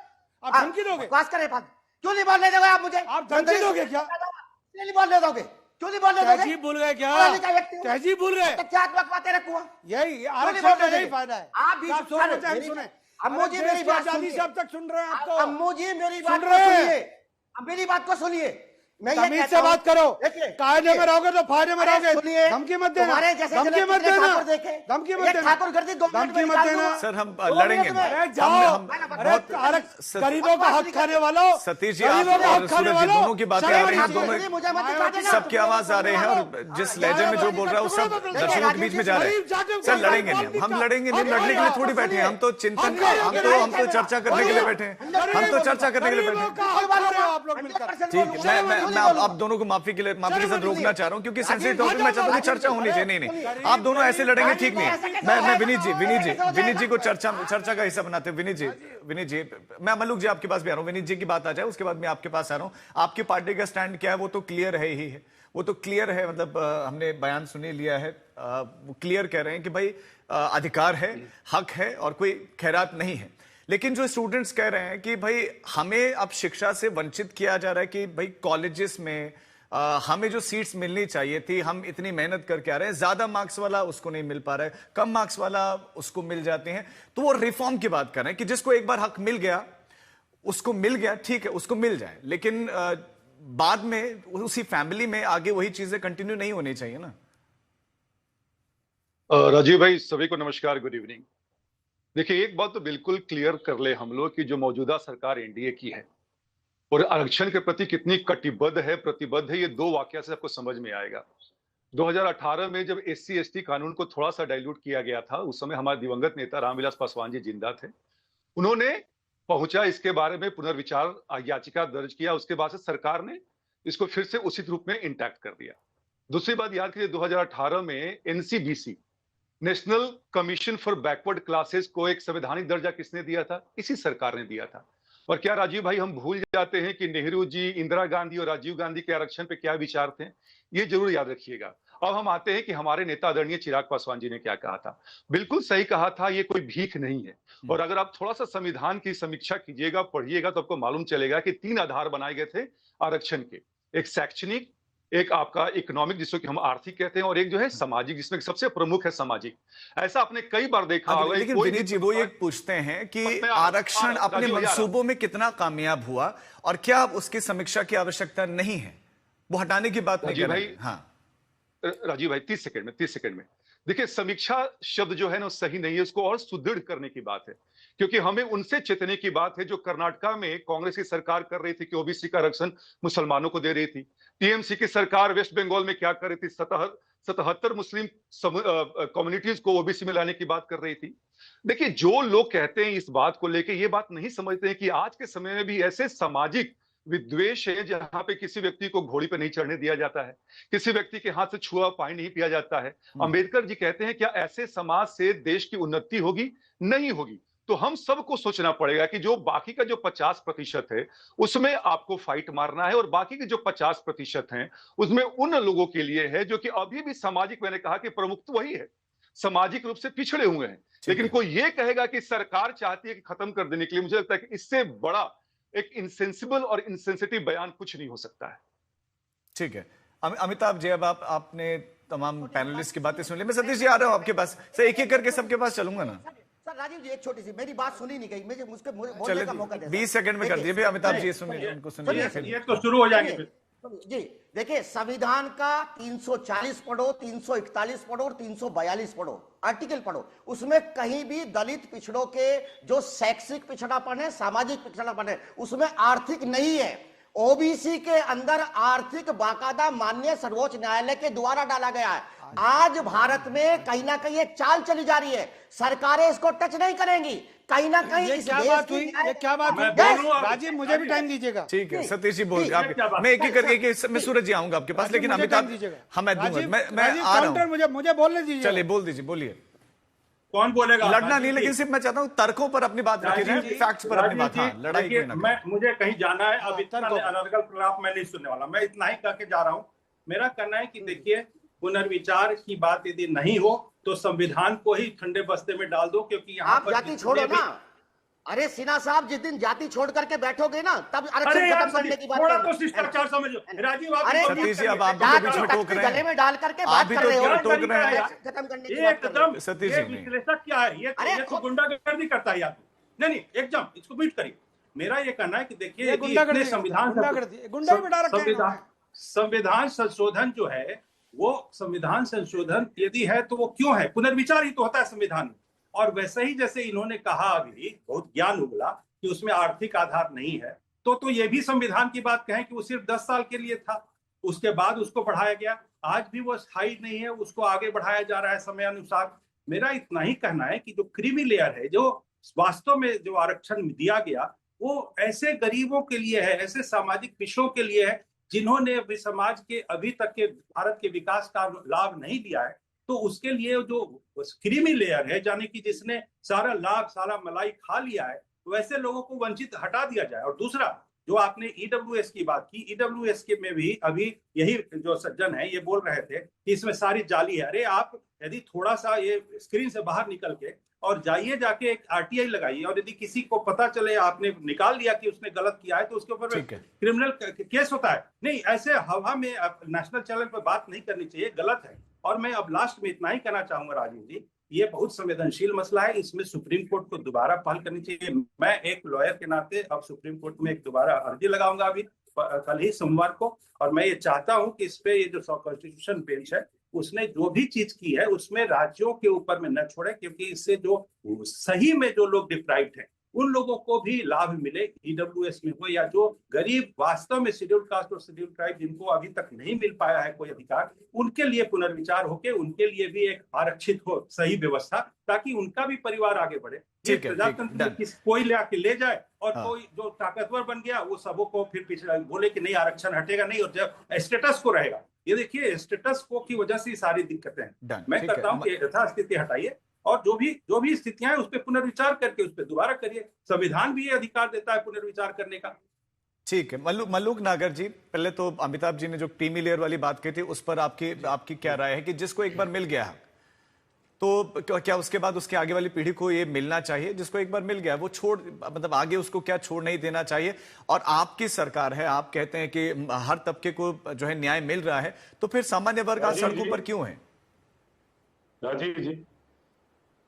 आप धमकी दोगे? बकवास करे बात। क्यों नहीं बोलने दोगे आप मुझे? आप धमकी दोगे क्या? क्यों नहीं बोलने दोगे? क्यों नहीं बोलने दोगे? तहजीब भूल गए क्या? पढ़ा लिखा व्यक्ति हूँ। तहजीब भूल गए? तो क्या बकवाते रखूंगा? यही क्यों आरक्षण नहीं का बोलने यही दोगे? फायदा है। आप भी आप चुप सुने करो, चाहे मेरी- सुने। अम्मू जी अरे मेरी देश की बात आजादी सुनिए। से अब तक सुन रहे हैं आपको। अम्मू जी मेरी बात सुन को रहे हैं। सुनिए। अब मेरी बात को सुनिए। मैं ये तमीज कहता से हूं- बात करो। देखिए, कायदे में देखिए। रहोगे तो फायदे में अरे रहोगे। सुनिए, धमकी मत देना। तुम्हारे जैसे धमकी जने मत कितने देना। ठाकुर देखे। धमकी मत एक देना। ठाकुर गर्दी 2 मिनट धमकी में मत निकाल देना। दूंगा। सर हम 2 लड़ेंगे मिनट में। नहीं। अरे जाओ। अरे बहुत गरीबों का हक खाने वालों, सतीश जी, गरीबों आप का और हक खाने सूरज जी वालों, दोनों की बातें आ रही हैं, दोनों मुझे मत दिखा देना। सबकी आवाज आ रही है और जिस लहजे में जो बोल रहा है वो सब दर्शकों के बीच में जा रहे हैं। सर लड़ेंगे नहीं, हम लड़ेंगे नहीं, लड़ने के लिए थोड़ी बैठे हैं। हम तो चिंतन का हम तो चर्चा करने के लिए बैठे हैं। हम तो चर्चा करने के लिए बैठे हैं। आप लोग मिलकर। ठीक है, मैं आप दोनों को माफी के साथ रोकना चाह रहा हूँ क्योंकि सेंसिटिव टॉपिक में चाहता हूँ कि चर्चा होनी चाहिए। नहीं आप दोनों ऐसे लड़ेंगे ठीक नहीं। मैं विनीत जी को चर्चा का हिस्सा बनाते हैं। विनीत जी मैं मल्लुक जी आपके पास भी आ रहा हूँ। विनीत जी की बात आ जाए उसके बाद मैं आपके पास आ रहा हूँ। आपकी पार्टी का स्टैंड क्या है वो तो क्लियर है ही है। वो तो क्लियर है, मतलब हमने बयान सुनी लिया है। वो क्लियर कह रहे हैं कि भाई अधिकार है, हक है और कोई खैरात नहीं है। लेकिन जो स्टूडेंट्स कह रहे हैं कि भाई हमें अब शिक्षा से वंचित किया जा रहा है कि भाई कॉलेजेस में हमें जो सीट्स मिलनी चाहिए थी, हम इतनी मेहनत करके आ रहे हैं, ज्यादा मार्क्स वाला उसको नहीं मिल पा रहा है, कम मार्क्स वाला उसको मिल जाते हैं। तो वो रिफॉर्म की बात कर रहे हैं कि जिसको एक बार हक मिल गया उसको मिल गया, ठीक है उसको मिल जाए, लेकिन बाद में उसी फैमिली में आगे वही चीजें कंटिन्यू नहीं होनी चाहिए ना। राजीव भाई सभी को नमस्कार, गुड इवनिंग। देखिए एक बात तो बिल्कुल क्लियर कर ले हम लोग कि जो मौजूदा सरकार एनडीए की है और आरक्षण के प्रति कितनी कटिबद्ध है, प्रतिबद्ध है, ये 2 वाकया से आपको समझ में आएगा। 2018 में जब एससी एसटी कानून को थोड़ा सा डाइल्यूट किया गया था, उस समय हमारे दिवंगत नेता रामविलास पासवान जी जिंदा थे। उन्होंने पहुंचा इसके बारे में पुनर्विचार याचिका दर्ज किया। उसके बाद से सरकार ने इसको फिर से उसी रूप में इंटैक्ट कर दिया। दूसरी बात याद कीजिए, 2018 में NCBC, national commission for backward classes को एक संवैधानिक दर्जा किसने दिया था? इसी सरकार ने दिया था। और क्या राजीव भाई हम भूल जाते हैं कि नेहरू जी, इंदिरा गांधी और राजीव गांधी के आरक्षण पे क्या विचार थे? ये जरूर याद रखिएगा। अब हम आते हैं कि हमारे नेता आदरणीय चिराग पासवान जी ने क्या कहा था। बिल्कुल सही कहा था, ये कोई भीख नहीं है। और अगर आप थोड़ा सा संविधान की समीक्षा कीजिएगा, पढ़िएगा, तो आपको मालूम चलेगा कि 3 आधार बनाए गए थे आरक्षण के। एक शैक्षणिक, एक आपका इकोनॉमिक जिसको कि हम आर्थिक कहते हैं, और एक जो है सामाजिक, जिसमें सबसे प्रमुख है सामाजिक। ऐसा आपने कई बार देखा होगा। लेकिन विनीत जी वो ये पूछते हैं कि आरक्षण अपने मंसूबों में कितना कामयाब हुआ और क्या अब उसकी समीक्षा की आवश्यकता नहीं है? वो हटाने की बात नहीं कर रहे हैं। हाँ राजीव भाई 30 सेकंड में देखिए, समीक्षा शब्द जो है ना सही नहीं है, उसको और सुदृढ़ करने की बात है। क्योंकि हमें उनसे चेतने की बात है जो कर्नाटका में कांग्रेस की सरकार कर रही थी कि ओबीसी का आरक्षण मुसलमानों को दे रही थी। टीएमसी की सरकार वेस्ट बंगाल में क्या कर रही थी? 77 मुस्लिम कम्युनिटीज को ओबीसी में लाने की बात कर रही थी। देखिए, जो लोग कहते हैं इस बात को लेके, ये बात नहीं समझते हैं कि आज के समय में भी ऐसे सामाजिक विद्वेष है जहां पे किसी व्यक्ति को घोड़ी पे नहीं चढ़ने दिया जाता है, किसी व्यक्ति के हाथ से छुआ पानी नहीं पिया जाता है। अंबेडकर जी कहते हैं क्या ऐसे समाज से देश की उन्नति होगी? नहीं होगी। तो हम सबको सोचना पड़ेगा कि जो बाकी का जो 50% है उसमें आपको फाइट मारना है, और बाकी के जो 50% हैं उसमें उन लोगों के लिए है जो कि अभी भी सामाजिक, मैंने कहा कि प्रमुख तो वही है, सामाजिक रूप से पिछड़े हुए हैं। लेकिन कोई ये कहेगा कि सरकार चाहती है कि खत्म कर देने के लिए, मुझे लगता है कि इससे बड़ा एक इनसेंसिबल और इनसेंसिटिव बयान कुछ नहीं हो सकता है। ठीक है अमिताभ जी, अब आपने तमाम पैनलिस्ट की बातें सुन ली। मैं सतीश जी आ रहा हूं आपके पास से, एक एक करके सबके पास चलूंगा ना। सर राजीव जी, एक छोटी सी, मेरी बात सुनी नहीं गई, मुझे मुझको बोलने चले का मौका दें। 20 सेकंड में कर दिए अमिताभ जी, सुनिए उनको सुनिए। ये तो शुरू हो जाएंगे जी। देखिए, संविधान का 340 पढ़ो, 341 पढ़ो और 342 पढ़ो, आर्टिकल पढ़ो, उसमें कहीं भी दलित पिछड़ों के जो शैक्षिक पिछड़ापन है, सामाजिक पिछड़ापन है, उसमें आर्थिक नहीं है। ओबीसी के अंदर आर्थिक बाकायदा माननीय सर्वोच्च न्यायालय के द्वारा डाला गया है। आज भारत में कहीं ना कहीं एक चाल चली जा रही है, सरकारें इसको टच नहीं करेंगी। कहीं ना कहीं ये क्या बात हुई? ये क्या बात हुई? राजीव, मुझे भी टाइम दीजिएगा। ठीक है सतीश जी बोल, मैं एक एक करके, मैं सूरज जी आऊंगा आपके पास, लेकिन अमिताभ हाँ मैं दूंगा, मैं आ रहा हूँ। मुझे बोलने दीजिए। चलिए बोल दीजिए, बोलिए। कौन बोलेगा? लड़ना नहीं, लेकिन सिर्फ मैं चाहता हूं तर्कों पर अपनी बात रखिए, फैक्ट्स पर अपनी बात। हाँ, लड़ाई कोई ना। मैं मुझे कहीं जाना है, अब इतना अनर्गल प्रलाप मैं नहीं सुनने वाला, मैं इतना ही करके जा रहा हूं। मेरा कहना है कि देखिए, पुनर्विचार की बात यदि नहीं हो तो संविधान को ही ठंडे बस्ते में डाल दो, क्योंकि यहाँ आप जाति छोड़ो ना। अरे सिन्हा साहब, जिस दिन जाति छोड़ करके बैठोगे ना, तब आरक्षण खत्म करने की बात थोड़ा तो शिष्टाचार समझो राजीव। अरे सतीश जी, अब आप भी बीच में टोक रहे हैं, गले में डाल करके बात कर रहे हो, टोक रहे हैं खत्म करने की बात कर रहे हो। सतीश ये जी विश्लेषक क्या है? ये तो गुंडागर्दी करता है या तो नहीं, एकदम इसको म्यूट करिए। मेरा ये कहना है कि देखिए, संविधान संशोधन जो है, वो संविधान संशोधन यदि है तो वो क्यों है? पुनर्विचार ही तो होता है संविधान में। और वैसे ही जैसे इन्होंने कहा, अभी बहुत ज्ञान उगला कि उसमें आर्थिक आधार नहीं है, तो ये भी संविधान की बात कहें कि वो सिर्फ 10 साल के लिए था, उसके बाद उसको बढ़ाया गया। आज भी वो स्थायी नहीं है, उसको आगे बढ़ाया जा रहा है समय अनुसार। मेरा इतना ही कहना है कि जो क्रीमी लेयर है, जो वास्तव में जो आरक्षण दिया गया, वो ऐसे गरीबों के लिए है, ऐसे सामाजिक पिछड़ों के लिए है जिन्होंने अभी समाज के अभी तक के भारत के विकास का लाभ नहीं लिया है। तो उसके लिए जो क्रीमी लेयर है, यानी कि जिसने सारा लाभ, सारा मलाई खा लिया है, वैसे लोगों को वंचित हटा दिया जाए। और दूसरा, जो आपने ईडब्ल्यूएस की बात की, ईडब्ल्यूएस के में भी अभी यही जो सज्जन है ये बोल रहे थे कि इसमें सारी जाली है। अरे आप यदि थोड़ा सा ये स्क्रीन से बाहर निकल के और जाइए, जाके एक आरटीआई लगाइए, और यदि किसी को पता चले आपने निकाल लिया कि उसने गलत किया है, तो उसके ऊपर क्रिमिनल केस होता है। नहीं, ऐसे हवा में नेशनल चैनल पर बात नहीं करनी चाहिए, गलत है। और मैं अब लास्ट में इतना ही कहना चाहूंगा राजीव जी, ये बहुत संवेदनशील मसला है, इसमें सुप्रीम कोर्ट को दोबारा पहल करनी चाहिए। मैं एक लॉयर के नाते अब सुप्रीम कोर्ट में एक दोबारा अर्जी लगाऊंगा अभी कल ही सोमवार को, और मैं ये चाहता हूं कि इस पे ये जो कॉन्स्टिट्यूशन बेंच है उसने जो भी चीज की है उसमें राज्यों के ऊपर में न छोड़े, क्योंकि इससे जो सही में जो लोग डिप्राइव्ड हैं उन लोगों को भी लाभ मिले, ईडब्ल्यूएस में हो या जो गरीब वास्तव में शेड्यूल्ड कास्ट और शेड्यूल्ड ट्राइब जिनको अभी तक नहीं मिल पाया है कोई अधिकार, उनके लिए पुनर्विचार होके उनके लिए भी एक आरक्षित हो सही व्यवस्था, ताकि उनका भी परिवार आगे बढ़े। ये ठीक है, प्रजातंत्र डन। में कोई ले आके ले जाए और हाँ। कोई जो ताकतवर बन गया वो सबों को फिर पीछे बोले कि नहीं आरक्षण हटेगा नहीं, और जब स्टेटस को रहेगा, ये देखिए स्टेटस को की वजह से ये सारी दिक्कतें हैं। डन, मैं ठीक है। कहता हूँ कि यथास्थिति हटाइए और जो भी स्थितियां हैं उस पर पुनर्विचार करके उस पर दोबारा करिए। संविधान भी ये अधिकार देता है पुनर्विचार करने का। ठीक है, मल्लुक नागर जी, पहले तो अमिताभ जी ने जो क्रीमी लेयर वाली बात की थी उस पर आपकी क्या राय है कि जिसको एक बार मिल गया है तो क्या उसके बाद उसके आगे वाली पीढ़ी को ये मिलना चाहिए? जिसको एक बार मिल गया वो छोड़, मतलब आगे उसको क्या छोड़ नहीं देना चाहिए? और आपकी सरकार है, आप कहते हैं कि हर तबके को जो है न्याय मिल रहा है, तो फिर सामान्य वर्ग आज सड़कों पर क्यों है? राजीव जी,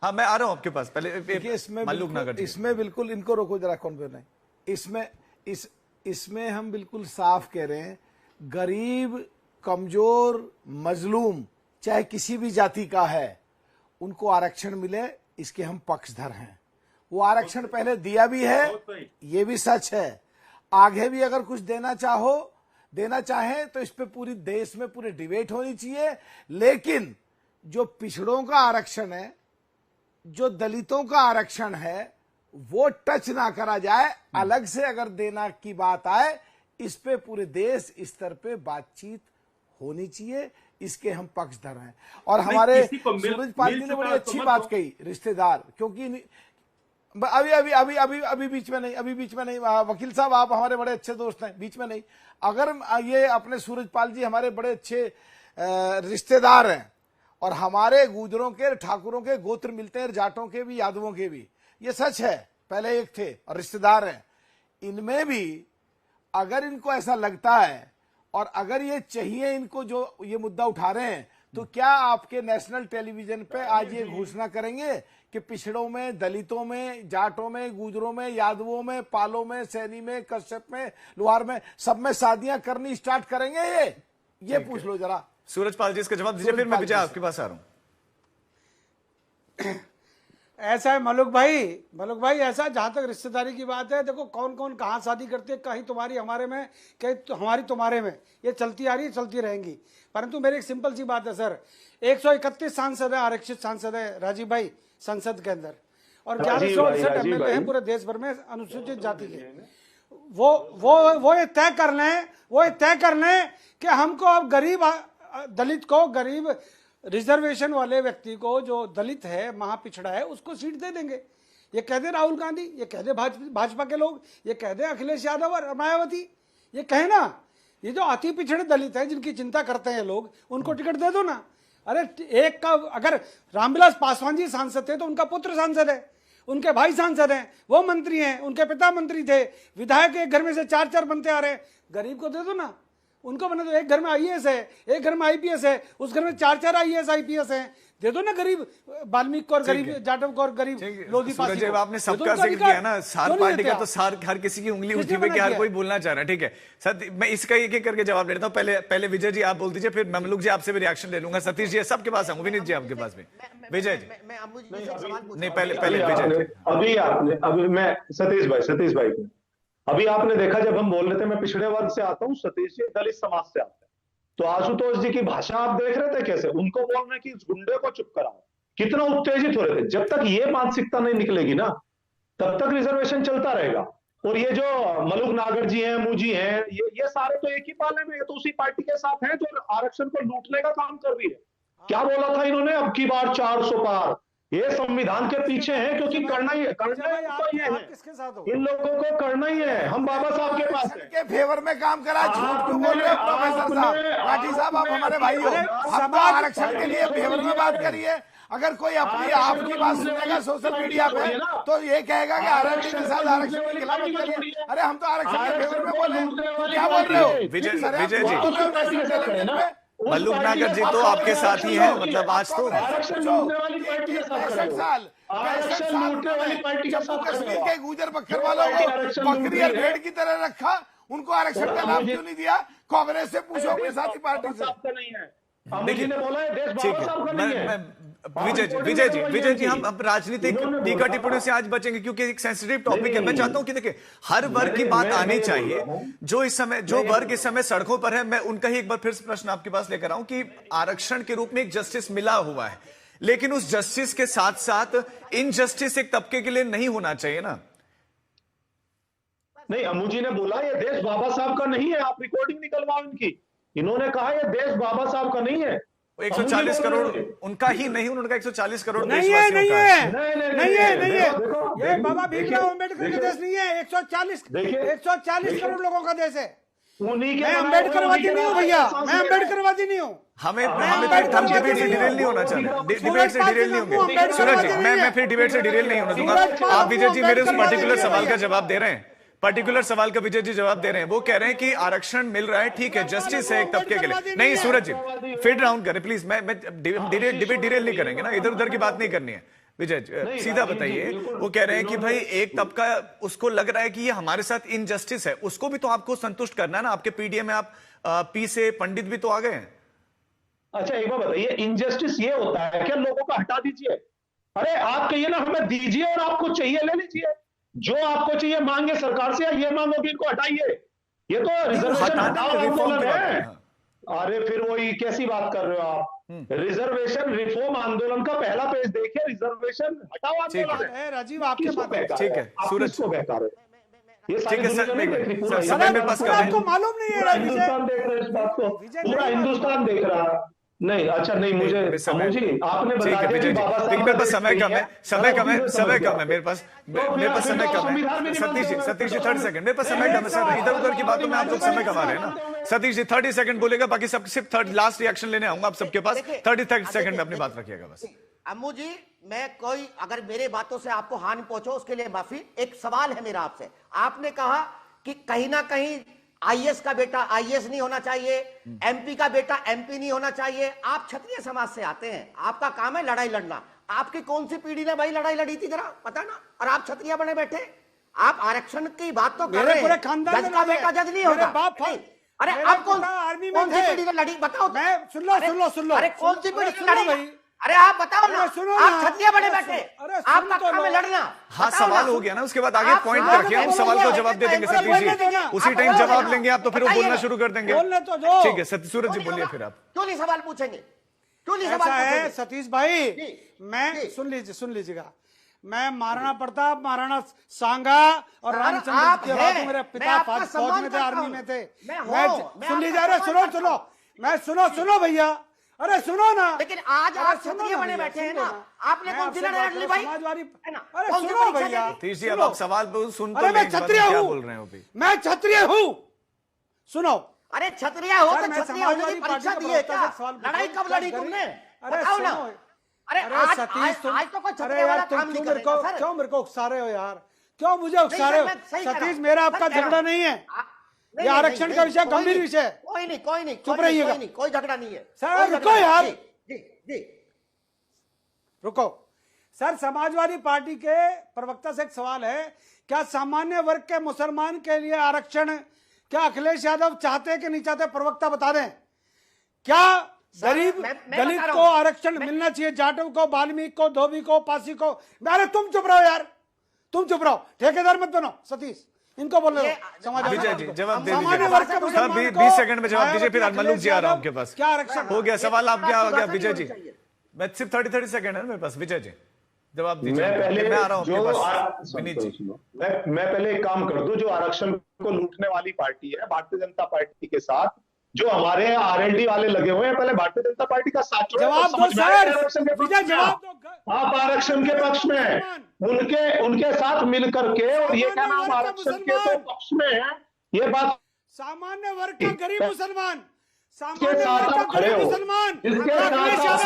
हाँ, मैं आ रहा हूं आपके पास। पहले मल्लुक नागर जी, इसमें बिल्कुल इनको रोको जरा, कौन पे नहीं, इसमें हम बिल्कुल साफ कह रहे हैं, गरीब, कमजोर, मजलूम चाहे किसी भी जाति का है, उनको आरक्षण मिले, इसके हम पक्षधर हैं। वो आरक्षण पहले दिया भी है, ये भी सच है, आगे भी अगर कुछ देना चाहे तो इस पे पूरी देश में पूरी डिबेट होनी चाहिए। लेकिन जो पिछड़ों का आरक्षण है, जो दलितों का आरक्षण है, वो टच ना करा जाए। अलग से अगर देना की बात आए, इस पे पूरे देश स्तर पे बातचीत होनी चाहिए, इसके हम पक्षधर हैं। और हमारे सूरज पाल जी ने बड़ी अच्छी बात कही, रिश्तेदार, क्योंकि अभी बीच में नहीं, वकील साहब आप हमारे बड़े अच्छे दोस्त हैं, बीच में नहीं। अगर ये अपने सूरज पाल जी हमारे बड़े अच्छे रिश्तेदार हैं और हमारे गुजरों के, ठाकुरों के गोत्र मिलते हैं, जाटों के भी, यादवों के भी, ये सच है, पहले एक थे और रिश्तेदार हैं। इनमें भी अगर इनको ऐसा लगता है और अगर ये चाहिए इनको, जो ये मुद्दा उठा रहे हैं, तो क्या आपके नेशनल टेलीविजन पे आज ये घोषणा करेंगे कि पिछड़ों में, दलितों में, जाटों में, गुजरों में, यादवों में, पालों में, सैनी में, कश्यप में, लोहार में, सब में शादियां करनी स्टार्ट करेंगे? ये पूछ लो जरा। सूरज पाल जी इसका जवाब दीजिए, फिर मैं विजय आपके पास आ रहा हूं। ऐसा है मलुक भाई, ऐसा जहां तक रिश्तेदारी की बात है, देखो कौन कौन कहाँ शादी करते हैं, कहीं तुम्हारी हमारे में, कहीं तो हमारी तुम्हारे में, ये चलती आ रही है, चलती रहेंगी। परंतु मेरी एक सिंपल सी बात है सर, 131 सांसद है, आरक्षित सांसद है राजीव भाई संसद के अंदर, और 1168 एमएलए हैं पूरे देश भर में अनुसूचित जाति के। वो ये तय कर लें कि हमको अब गरीब दलित को, गरीब रिजर्वेशन वाले व्यक्ति को, जो दलित है, महापिछड़ा है, उसको सीट दे देंगे। ये कह दे राहुल गांधी, ये कह दे भाजपा के लोग, ये कह दे अखिलेश यादव और मायावती, ये कहे ना, ये जो अति पिछड़े दलित हैं जिनकी चिंता करते हैं लोग, उनको टिकट दे दो ना। अरे एक का, अगर रामविलास पासवान जी सांसद थे तो उनका पुत्र सांसद है, उनके भाई सांसद हैं, वो मंत्री हैं, उनके पिता मंत्री थे, विधायक एक घर में से 4-4 बनते आ रहे हैं। गरीब को दे दो ना, उनको बना दो। एक घर में आईएएस है, एक घर में आईपीएस है, उस घर में 4-4 आईएएस आईपीएस हैं, दे दो ना गरीब वाल्मीकि को और गरीब जाटव को और गरीब लोधी पासी को। आपने सबका जिक्र किया ना, सार पार्टी का, तो सार हर किसी की उंगली उठी हुई कि हर कोई बोलना चाह रहा है। ठीक है सर, मैं इसका एक एक करके जवाब लेता हूँ। पहले विजय जी आप बोल दीजिए, फिर ममलुक जी आपसे भी रिएक्शन ले लूंगा, सतीश जी सबके पास आऊंगा, विनीत जी आपके पास भी, विजय जी नहीं, पहले विजय जी। अभी मैं सतीश भाई अभी आपने देखा, जब हम बोल रहे थे, मैं पिछड़े वर्ग से आता हूँ, सतीश जी दलित समाज से आते हैं, तो आशुतोष जी की भाषा आप देख रहे थे कैसे, उनको बोलने की इस गुंडे को चुप कराओ, कितना उत्तेजित हो रहे थे। जब तक ये मानसिकता नहीं निकलेगी ना, तब तक रिजर्वेशन चलता रहेगा। और ये जो मलुक नागर जी हैं, मुझी हैं, ये सारे तो एक ही पाले में, ये तो उसी पार्टी के साथ हैं जो आरक्षण को लूटने का काम कर रही है। क्या बोला था इन्होंने, अब की बार 400 पार, ये संविधान के पीछे है, क्योंकि करना ही है, किसके साथ हो? इन लोगों को करना ही है। हम बाबा साहब के पास है, के फेवर में काम करा, झूठ क्यों बोल रहे हो प्रोफेसर साहब? राठी साहब आप हमारे भाई हो, हम आरक्षण के लिए फेवर में बात करिए। अगर कोई अपनी आपकी बात सुनेगा सोशल मीडिया पे, तो ये कहेगा कि आरक्षण के साथ आरक्षण की खिलाफत करिए। अरे हम तो आरक्षण के फेवर में बोले, क्या बोल रहे हो विजय जी? मल्लुक नागर जी तो आपके साथ ही हैं, मतलब आज तो 65 साल जम्मू कश्मीर के गुजर बकरी वालों को बकरी और भेड़ की तरह रखा, उनको आरक्षण का लाभ क्यों नहीं दिया? कांग्रेस से पूछो, अपनी साथी पार्टी से। देखिए ठीक है, विजय जी हम अब राजनीतिक टीका टिप्पणी से आज बचेंगे, क्योंकि एक सेंसिटिव टॉपिक है। मैं चाहता हूं कि देखिए हर वर्ग की बात आनी चाहिए। जो वर्ग इस समय सड़कों पर है, मैं उनका ही एक बार फिर से प्रश्न आपके पास लेकर आऊं कि आरक्षण के रूप में एक जस्टिस मिला हुआ है, लेकिन उस जस्टिस के साथ साथ इनजस्टिस एक तबके के लिए नहीं होना चाहिए ना। नहीं, अम्मू जी ने बोला ये देश बाबा साहब का नहीं है, आप रिकॉर्डिंग निकलवाओ इनकी। इन्होंने कहा ये देश बाबा साहब का नहीं है। 140 करोड़ उनका ही नहीं, उन्होंने कहा 140 करोड़ नहीं है, नहीं देशवासियों का है, नहीं, नहीं है, नहीं, नहीं है। देखो, ये बाबा देखिए, भीमराव अम्बेडकर का देश नहीं है। 140 करोड़ लोगों का देश है। उन्हीं के मैं अम्बेडकरवादी नहीं हूँ भैया, मैं अम्बेडकरवादी नहीं हूँ। हमें हम डिबेट से डिरेल नहीं होना चाहते, डिबेट से डिरेल नहीं होंगे। सूरज जी, मैं फिर डिबेट से डिरेल नहीं होने दूंगा। आप विजय जी मेरे उस पर्टिकुलर सवाल का जवाब दे रहे हैं, पर्टिकुलर सवाल का विजय जी जवाब दे रहे हैं। वो कह रहे हैं कि आरक्षण मिल रहा है, ठीक है, जस्टिस है एक तबके के लिए। नहीं सूरज जी, फिर राउंड करें प्लीज। मैं डिबेट डिरेल नहीं करेंगे ना, इधर उधर की बात नहीं करनी है। विजय जी सीधा बताइए, वो कह रहे हैं कि भाई एक तबका उसको लग रहा है कि ये हमारे साथ इनजस्टिस है, उसको भी तो आपको संतुष्ट करना है ना। आपके पीडीए में आप पी से पंडित भी तो आ गए हैं। अच्छा एक बात बताइए, इनजस्टिस ये होता है क्या लोगों का हटा दीजिए? अरे आप कहिए ना हमें दीजिए और आपको चाहिए ले लीजिए, जो आपको चाहिए मांगे सरकार से, ये मांगो कि इनको हटाइए। ये तो रिजर्वेशन हटाओ आंदोलन है। अरे फिर वही कैसी बात कर रहे हो आप? रिजर्वेशन रिफॉर्म आंदोलन का पहला पेज देखिए, रिजर्वेशन हटाओ आंदोलन है। राजीव आपके बात है, ठीक है सूरज को बेकार है ये ठीक है सर, समय मेरे पास आपको मालूम नहीं है हिंदुस्तान देख रहा है इस बात को, पूरा हिंदुस्तान देख रहा है। नहीं अच्छा नहीं, मुझे समय जी आपने ठीक है विजय जी, लेकिन मेरे पास समय कम है, समय कम है मेरे पास समय कम है। सतीश जी 30 सेकंड, मेरे पास समय कम है सर, इधर उधर की बातों में आप लोग समय कमा रहे हैं ना। सतीश जी 30 सेकंड बोलेगा, बाकी सब सिर्फ लास्ट रिएक्शन लेने आऊंगा आप सबके पास। 30 सेकंड में अपनी बात रखिएगा बस। अम्मू जी, मैं कोई अगर मेरे बातों से आपको हानि पहुंचो उसके लिए माफी। एक सवाल है मेरा आपसे। आपने कहा कि कहीं ना कहीं आईएएस का बेटा आईएएस नहीं होना चाहिए, एमपी का बेटा एमपी नहीं होना चाहिए। आप क्षत्रिय समाज से आते हैं, आपका काम है लड़ाई लड़ना। आपकी कौन सी पीढ़ी ने भाई लड़ाई लड़ी थी जरा पता ना, और आप क्षत्रिय बने बैठे। आप आरक्षण की बात तो कर रहे हैं, जज का बेटा जज नहीं होगा। अरे आप कौन सी पीढ़ी ने लड़ी बताओ? सुन लो अरे कौन सी पीढ़ी ने लड़ी? अरे आप बताओ ना, आप क्षत्रिय बने बैठे, आपका काम है लड़ना। हाँ सवाल हो गया ना, उसके बाद आगे पॉइंट पे रखिए, हम सवाल को जवाब दे देंगे सतीश जी, उसी टाइम जवाब लेंगे आप, तो फिर वो बोलना शुरू कर देंगे। ठीक है सूरज जी बोलिए फिर आप। क्यों नहीं सवाल पूछेंगे? क्यों नहीं ऐसा सवाल है पूछेंगे? सतीश भाई, मैं सुन लीजिएगा, मैं महाराणा प्रताप, महाराणा सांगा और रामचंद्र की बात, मेरे पिता फौज में थे, आर्मी में थे। सुन लीजिए, अरे सुनो भैया, अरे सुनो ना। लेकिन आज आप क्षत्रिय बने बैठे हैं ना, आपने कौन सी लड़ाई लड़ ली भाई? अरे सुनो भैया, सतीश जी अब आप सवाल सुन अरे मैं क्षत्रिय हूँ, मैं क्षत्रिय हूँ, सुनो। अरे क्षत्रिय हो तो क्षत्रिय होने की परीक्षा दी है क्या? लड़ाई कब लड़ी तुमने? बताओ ना। अरे आज तो कोई क्षत्रिय वाला काम नहीं करेगा सर। क्यों मेरे को उकसा रहे हो यार? क्यों मुझे उकसा रहे हो? सतीश मेरा आपका झगड़ा नहीं है, ये आरक्षण का विषय गंभीर विषय। कोई नहीं, चुप रहिएगा, कोई झगड़ा नहीं है सर। रुको यार, जी रुको सर। समाजवादी पार्टी के प्रवक्ता से एक सवाल है, क्या सामान्य वर्ग के मुसलमान के लिए आरक्षण क्या अखिलेश यादव चाहते हैं कि नहीं चाहते? प्रवक्ता बता दें, क्या गरीब दलित को आरक्षण मिलना चाहिए? जाटव को, वाल्मीकि को, धोबी को, पासी को? अरे तुम चुप रहो यार, तुम चुप रहो, ठेकेदार मत बनो। सतीश इनको बोल रहे हो। विजय जी जवाब दे दीजिए, 20 सेकंड में जवाब दीजिए, फिर मल्लुक जी आ रहा हूं आपके पास। क्या आरक्षण हो गया सवाल आप क्या हो गया विजय जी? मैं सिर्फ 30 सेकंड है मेरे पास। विजय जी जवाब दीजिए, मैं आ रहा हूं आपके पास। विनीत जी मैं पहले एक काम कर दूं, जो आरक्षण को लूटने वाली पार्टी है भारतीय जनता पार्टी के साथ, जो हमारे आरएलडी वाले लगे हुए हैं, पहले भारतीय जनता पार्टी का साथ छोड़ो। जवाब दो सर, विजय जवाब दो। आप आरक्षण के पक्ष में हैं, उनके साथ मिलकर के, और ये कहना हम आरक्षण के तो पक्ष में है, ये बात सामान्य वर्ग का गरीब मुसलमान, के साथ आप खड़े हो, इसके साथ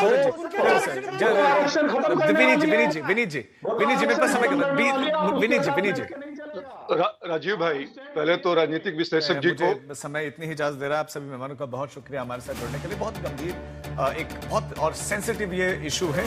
विनीत जी मेरे पास समय विनीत जी राजीव भाई, पहले तो राजनीतिक विश्लेषक जी को समय इतनी ही इजाजत दे रहा है। आप सभी मेहमानों का बहुत शुक्रिया हमारे साथ जुड़ने के लिए। बहुत गंभीर एक बहुत और सेंसिटिव ये इशू है।